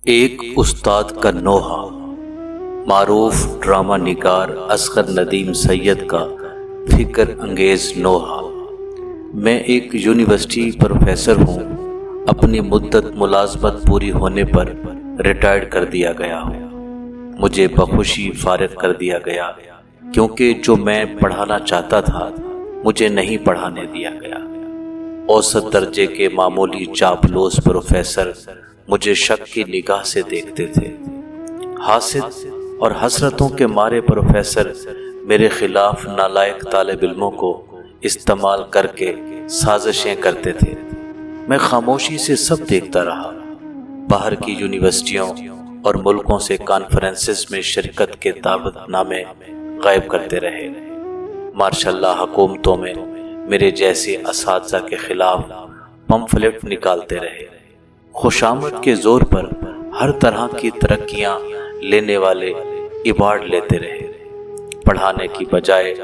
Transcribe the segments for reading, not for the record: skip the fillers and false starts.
ایک استاد کا نوحہ، معروف ڈرامہ نگار اصغر ندیم سید کا فکر انگیز نوحہ۔ میں ایک یونیورسٹی پروفیسر ہوں۔ اپنی مدت ملازمت پوری ہونے پر ریٹائرڈ کر دیا گیا ہوں۔ مجھے بخوشی فارغ کر دیا گیا کیونکہ جو میں پڑھانا چاہتا تھا مجھے نہیں پڑھانے دیا گیا۔ اوسط درجے کے معمولی چاپلوس پروفیسر مجھے شک کی نگاہ سے دیکھتے تھے۔ حاسد اور حسرتوں کے مارے پروفیسر میرے خلاف نالائق طالب علموں کو استعمال کر کے سازشیں کرتے تھے۔ میں خاموشی سے سب دیکھتا رہا۔ باہر کی یونیورسٹیوں اور ملکوں سے کانفرنسز میں شرکت کے دعوت نامے غائب کرتے رہے۔ ماشاء اللہ حکومتوں میں میرے جیسے اساتذہ کے خلاف پمفلٹ نکالتے رہے۔ خوشامد کے زور پر ہر طرح کی ترقیاں لینے والے ایوارڈ لیتے رہے۔ پڑھانے کی بجائے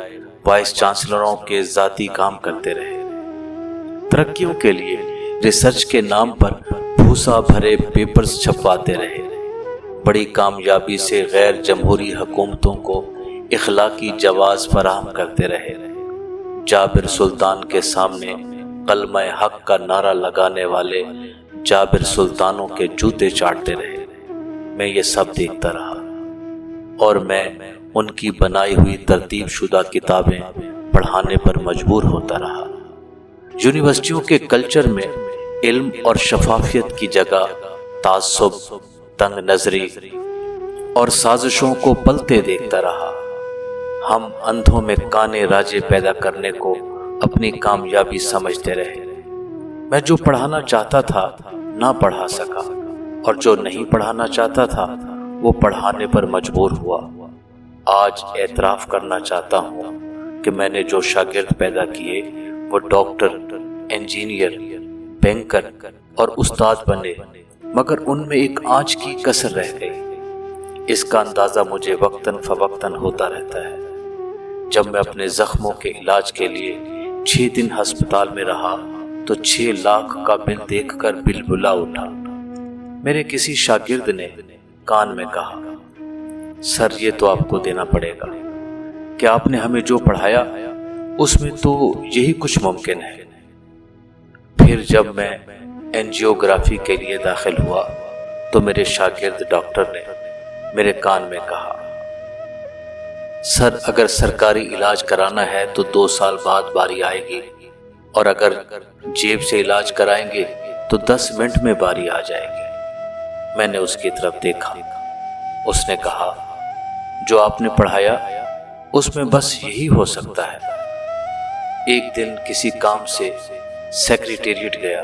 وائس چانسلروں کے ذاتی کام کرتے رہے۔ ترقیوں کے لیے ریسرچ کے نام پر بھوسا بھرے پیپرز چھپواتے رہے۔ بڑی کامیابی سے غیر جمہوری حکومتوں کو اخلاقی جواز فراہم کرتے رہے۔ جابر سلطان کے سامنے کلمہ حق کا نعرہ لگانے والے جابر سلطانوں کے جوتے چاٹتے رہے۔ میں یہ سب دیکھتا رہا اور میں ان کی بنائی ہوئی ترتیب شدہ کتابیں پڑھانے پر مجبور ہوتا رہا۔ یونیورسٹیوں کے کلچر میں علم اور شفافیت کی جگہ تعصب، تنگ نظری اور سازشوں کو پلتے دیکھتا رہا۔ ہم اندھوں میں کانے راجے پیدا کرنے کو اپنی کامیابی سمجھتے رہے۔ میں جو پڑھانا چاہتا تھا نہ پڑھا سکا اور جو نہیں پڑھانا چاہتا تھا وہ پڑھانے پر مجبور ہوا۔ آج اعتراف کرنا چاہتا ہوں کہ میں نے جو شاگرد پیدا کیے وہ ڈاکٹر، انجینئر، بینکر اور استاد بنے، مگر ان میں ایک آنچ کی کسر رہ گئی۔ اس کا اندازہ مجھے وقتاً فوقتاً ہوتا رہتا ہے۔ جب میں اپنے زخموں کے علاج کے لیے 6 دن ہسپتال میں رہا تو 6 لاکھ کا بل دیکھ کر بل بلا اٹھا۔ میرے کسی شاگرد نے کان میں کہا، سر یہ تو آپ کو دینا پڑے گا کہ آپ نے ہمیں جو پڑھایا اس میں تو یہی کچھ ممکن ہے۔ پھر جب میں اینجیوگرافی کے لیے داخل ہوا تو میرے شاگرد ڈاکٹر نے میرے کان میں کہا، سر اگر سرکاری علاج کرانا ہے تو 2 سال بعد باری آئے گی اور اگر جیب سے علاج کرائیں گے تو 10 منٹ میں باری آ جائے گی۔ میں نے اس کی طرف دیکھا۔ اس نے کہا، جو آپ نے پڑھایا اس میں بس یہی ہو سکتا ہے۔ ایک دن کسی کام سے سیکریٹریٹ گیا۔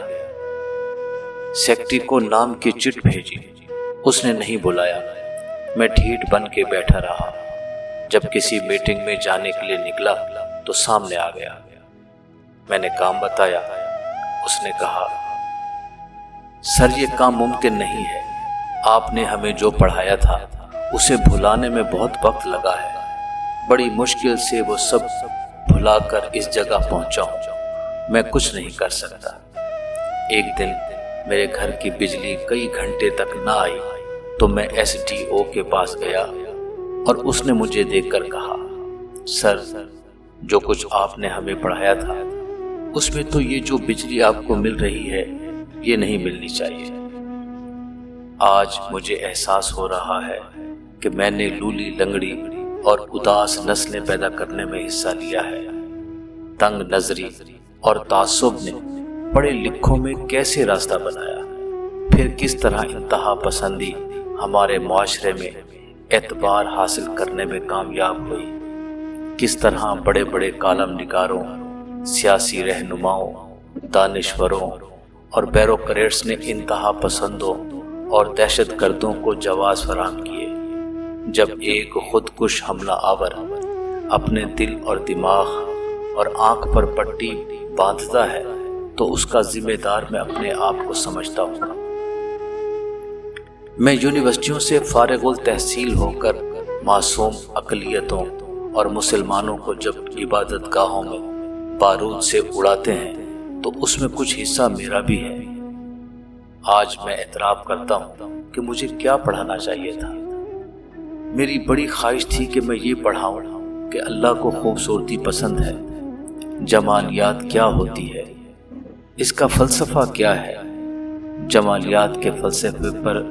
سیکٹری کو نام کی چٹ بھیجی۔ اس نے نہیں بلایا۔ میں ڈھیٹ بن کے بیٹھا رہا۔ جب کسی میٹنگ میں جانے کے لیے نکلا تو سامنے آ گیا۔ میں نے کام بتایا۔ اس نے کہا، سر یہ کام ممکن نہیں ہے۔ آپ نے ہمیں جو پڑھایا تھا اسے بھلانے میں بہت وقت لگا ہے۔ بڑی مشکل سے وہ سب بھلا کر اس جگہ پہنچا ہوں۔ میں کچھ نہیں کر سکتا۔ ایک دن میرے گھر کی بجلی کئی گھنٹے تک نہ آئی تو میں SDO کے پاس گیا اور اس نے مجھے دیکھ کر کہا، سر جو کچھ آپ نے ہمیں پڑھایا تھا اس میں تو یہ جو بجلی آپ کو مل رہی ہے یہ نہیں ملنی چاہیے۔ آج مجھے احساس ہو رہا ہے کہ میں نے لولی لنگڑی اور اداس نسلیں پیدا کرنے میں حصہ لیا ہے۔ تنگ نظری اور تعصب نے پڑھے لکھوں میں کیسے راستہ بنایا، پھر کس طرح انتہا پسندی ہمارے معاشرے میں اعتبار حاصل کرنے میں کامیاب ہوئی، کس طرح بڑے بڑے کالم نگاروں، سیاسی رہنماؤں، دانشوروں اور بیوروکریٹس نے انتہا پسندوں اور دہشت گردوں کو جواز فراہم کیے۔ جب ایک خودکش حملہ آور اپنے دل اور دماغ اور آنکھ پر پٹی باندھتا ہے تو اس کا ذمہ دار میں اپنے آپ کو سمجھتا ہوں۔ میں یونیورسٹیوں سے فارغ التحصیل ہو کر معصوم اقلیتوں اور مسلمانوں کو جب عبادت گاہوں میں بارود سے اڑاتے ہیں تو اس میں کچھ حصہ میرا بھی ہے۔ آج میں اعتراف کرتا ہوں کہ مجھے کیا پڑھانا چاہیے تھا۔ میری بڑی خواہش تھی کہ میں یہ پڑھاؤں کہ اللہ کو خوبصورتی پسند ہے، جمالیات کیا ہوتی ہے، اس کا فلسفہ کیا ہے۔ جمالیات کے فلسفے پر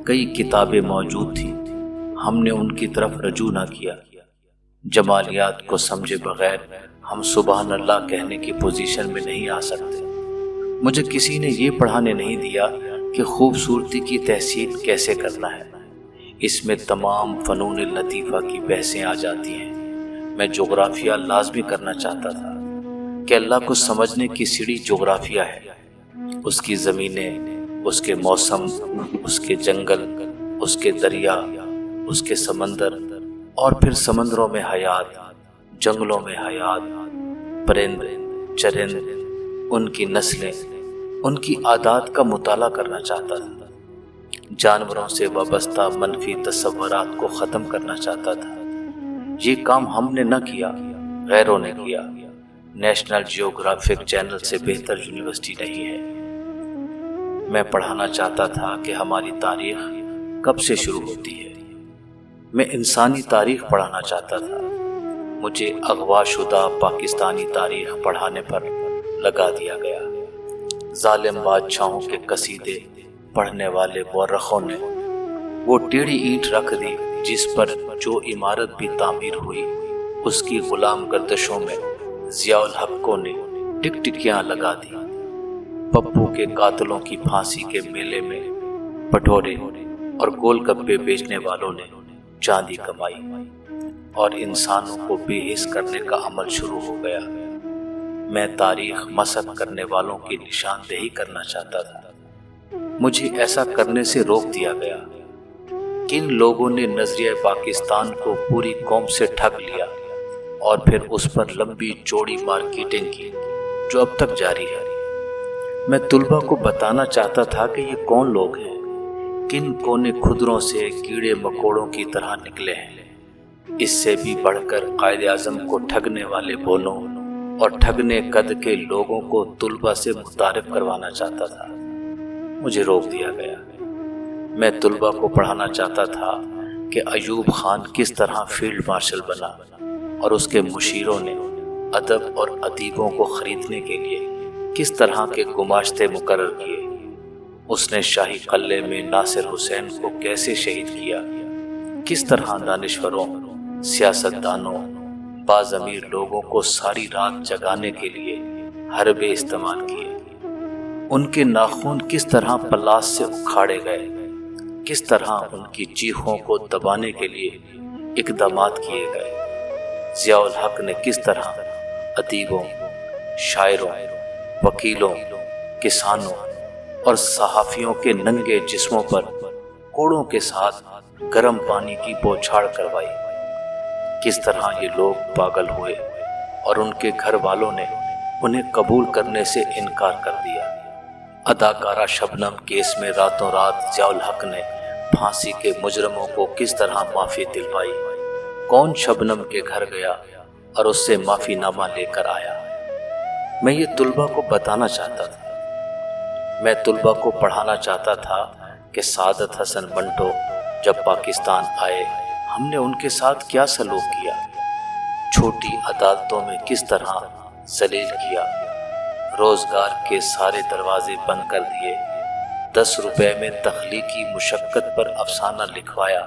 کئی کتابیں موجود تھیں، ہم نے ان کی طرف رجوع نہ کیا۔ جمالیات کو سمجھے بغیر ہم سبحان اللہ کہنے کی پوزیشن میں نہیں آ سکتے۔ مجھے کسی نے یہ پڑھانے نہیں دیا کہ خوبصورتی کی تحسین کیسے کرنا ہے۔ اس میں تمام فنون لطیفہ کی بحثیں آ جاتی ہیں۔ میں جغرافیہ لازمی کرنا چاہتا تھا کہ اللہ کو سمجھنے کی سیڑھی جغرافیہ ہے، اس کی زمینیں، اس کے موسم، اس کے جنگل، اس کے دریا، اس کے سمندر، اور پھر سمندروں میں حیات، جنگلوں میں حیات، پرند چرند، ان کی نسلیں، ان کی عادات کا مطالعہ کرنا چاہتا تھا۔ جانوروں سے وابستہ منفی تصورات کو ختم کرنا چاہتا تھا۔ یہ کام ہم نے نہ کیا، غیروں نے کیا۔ نیشنل جیوگرافک چینل سے بہتر یونیورسٹی نہیں ہے۔ میں پڑھانا چاہتا تھا کہ ہماری تاریخ کب سے شروع ہوتی ہے۔ میں انسانی تاریخ پڑھانا چاہتا تھا۔ مجھے اغوا شدہ پاکستانی تاریخ پڑھانے پر لگا دیا گیا۔ ظالم بادشاہوں کے قصیدے پڑھنے والے مورخوں نے وہ ٹیڑھی اینٹ رکھ دی جس پر جو عمارت بھی تعمیر ہوئی، اس کی غلام گردشوں میں ضیاء الحق نے ٹکٹکیاں لگا دی۔ پپو کے قاتلوں کی پھانسی کے میلے میں بٹورے اور گول گپے بیچنے والوں نے چاندی کمائی، اور انسانوں کو بے حس کرنے کا عمل شروع ہو گیا۔ میں تاریخ مسخ کرنے والوں کی نشاندہی کرنا چاہتا تھا۔ مجھے ایسا کرنے سے روک دیا گیا۔ کن لوگوں نے نظریہ پاکستان کو پوری قوم سے ٹھگ لیا اور پھر اس پر لمبی چوڑی مارکیٹنگ کی جو اب تک جاری ہے۔ میں طلباء کو بتانا چاہتا تھا کہ یہ کون لوگ ہیں، کن کونے کھدروں سے کیڑے مکوڑوں کی طرح نکلے ہیں۔ اس سے بھی بڑھ کر قائد اعظم کو ٹھگنے والے بولوں اور ٹھگنے قد کے لوگوں کو طلباء سے متعارف کروانا چاہتا تھا۔ مجھے روک دیا گیا۔ میں طلباء کو پڑھانا چاہتا تھا کہ ایوب خان کس طرح فیلڈ مارشل بنا اور اس کے مشیروں نے ادب اور ادیبوں کو خریدنے کے لیے کس طرح کے گماشتے مقرر کیے۔ اس نے شاہی قلعے میں ناصر حسین کو کیسے شہید کیا، کس طرح دانشوروں، سیاستدانوں، باضمیر لوگوں کو ساری رات جگانے کے لیے حربے استعمال کیے، ان کے ناخن کس طرح پلاس سے اکھاڑے گئے، کس طرح ان کی چیخوں کو دبانے کے لیے اقدامات کیے گئے۔ ضیاء الحق نے کس طرح ادیبوں، شاعروں، وکیلوں، کسانوں اور صحافیوں کے ننگے جسموں پر کوڑوں کے ساتھ گرم پانی کی بوچھاڑ کروائی۔ کس طرح یہ لوگ پاگل ہوئے اور ان کے گھر والوں نے انہیں قبول کرنے سے انکار کر دیا۔ اداکارہ شبنم کیس میں راتوں رات ضیاء الحق نے پھانسی کے مجرموں کو کس طرح معافی دلوائی۔ کون شبنم کے گھر گیا اور اس سے معافی نامہ لے کر آیا؟ میں یہ طلباء کو بتانا چاہتا تھا۔ میں طلباء کو پڑھانا چاہتا تھا کہ سعادت حسن منٹو جب پاکستان آئے ہم نے ان کے ساتھ کیا سلوک کیا، چھوٹی عدالتوں میں کس طرح ذلیل کیا، روزگار کے سارے دروازے بند کر دیے، 10 روپے میں تخلیقی مشقت پر افسانہ لکھوایا،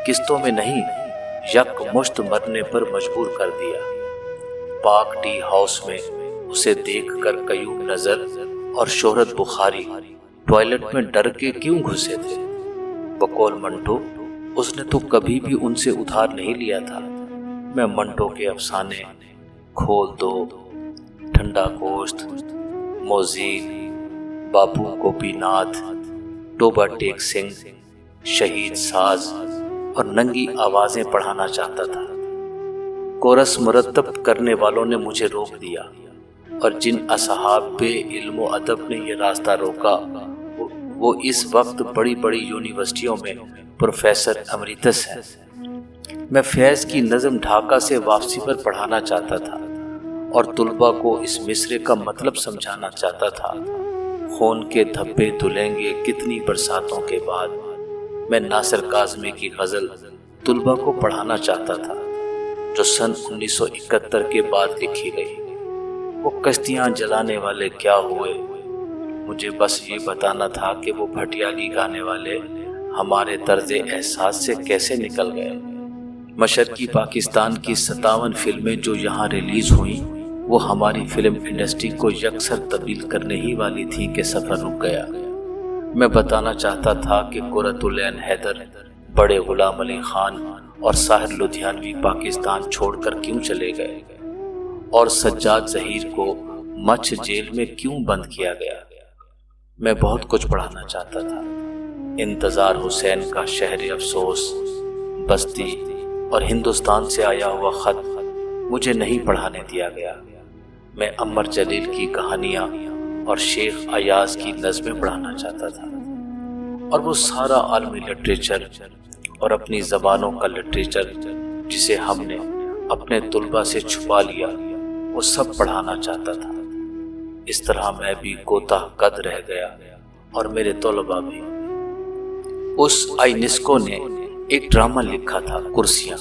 قسطوں میں نہیں یک مشت مرنے پر مجبور کر دیا۔ پاک ٹی ہاؤس میں اسے دیکھ کر قیوم نظر اور شہرت بخاری ٹوائلٹ میں ڈر کے کیوں گھسے تھے؟ بقول منٹو اس نے تو کبھی بھی ان سے ادھار نہیں لیا تھا۔ میں منٹو کے افسانے کھول دو، ٹھنڈا گوشت، موزیل، باپو گوپی ناتھ، ٹوبا ٹیک سنگھ، شہید ساز اور ننگی آوازیں پڑھانا چاہتا تھا۔ کورس مرتب کرنے والوں نے مجھے روک دیا، اور جن اصحاب بے علم و ادب نے یہ راستہ روکا وہ اس وقت بڑی بڑی یونیورسٹیوں میں پروفیسر امریٹس ہیں۔ میں فیض کی نظم ڈھاکہ سے واپسی پر پڑھانا چاہتا تھا اور طلباء کو اس مصرے کا مطلب سمجھانا چاہتا تھا۔ خون کے دھبے دھلیں گے کتنی برساتوں کے بعد، میں ناصر کاظمی کی غزل طلباء کو پڑھانا چاہتا تھا جو سن 1971 کے بعد لکھی گئی۔ وہ کشتیاں جلانے والے کیا ہوئے، مجھے بس یہ بتانا تھا کہ وہ بھٹیالی گانے والے ہمارے طرز احساس سے کیسے نکل گئے۔ مشرقی پاکستان کی 57 فلمیں جو یہاں ریلیز ہوئیں وہ ہماری فلم انڈسٹری کو یکسر تبدیل کرنے ہی والی تھی کہ سفر رک گیا۔ میں بتانا چاہتا تھا کہ قرۃ العین حیدر، بڑے غلام علی خان اور ساحر لدھیانوی پاکستان چھوڑ کر کیوں چلے گئے اور سجاد ظہیر کو مچھ جیل میں کیوں بند کیا گیا۔ میں بہت کچھ پڑھانا چاہتا تھا۔ انتظار حسین کا شہر افسوس، بستی اور ہندوستان سے آیا ہوا خط مجھے نہیں پڑھانے دیا گیا۔ میں عمر جلیل کی کہانیاں اور شیخ ایاز کی نظمیں پڑھانا چاہتا تھا، اور وہ سارا عالمی لٹریچر اور اپنی زبانوں کا لٹریچر جسے ہم نے اپنے طلباء سے چھپا لیا وہ سب پڑھانا چاہتا تھا۔ اس طرح میں بھی کوتاہ قد رہ گیا اور میرے طلباء بھی۔ اس آئینسکو نے ایک ڈرامہ لکھا تھا کرسیاں۔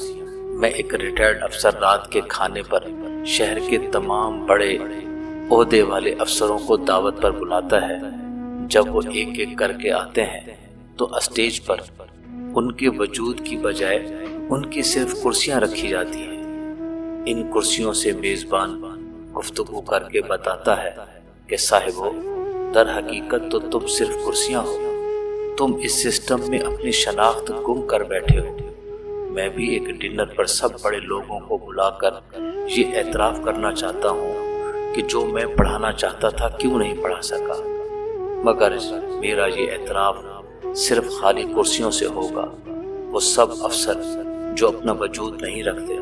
میں ایک ریٹائرڈ افسر رات کے کھانے پر شہر کے تمام بڑے عہدے والے افسروں کو دعوت پر بلاتا ہے۔ جب وہ ایک ایک کر کے آتے ہیں تو اسٹیج پر ان کے وجود کی بجائے ان کی صرف کرسیاں رکھی جاتی ہیں۔ ان کرسیوں سے میزبان گفتگو کر کے بتاتا ہے کہ صاحبو، در حقیقت تو تم صرف کرسیاں ہو، تم اس سسٹم میں اپنی شناخت گم کر بیٹھے ہو۔ میں بھی ایک ڈنر پر سب بڑے لوگوں کو بلا کر یہ اعتراف کرنا چاہتا ہوں کہ جو میں پڑھانا چاہتا تھا کیوں نہیں پڑھا سکا، مگر میرا یہ اعتراف صرف خالی کرسیوں سے ہوگا۔ وہ سب افسر جو اپنا وجود نہیں رکھتے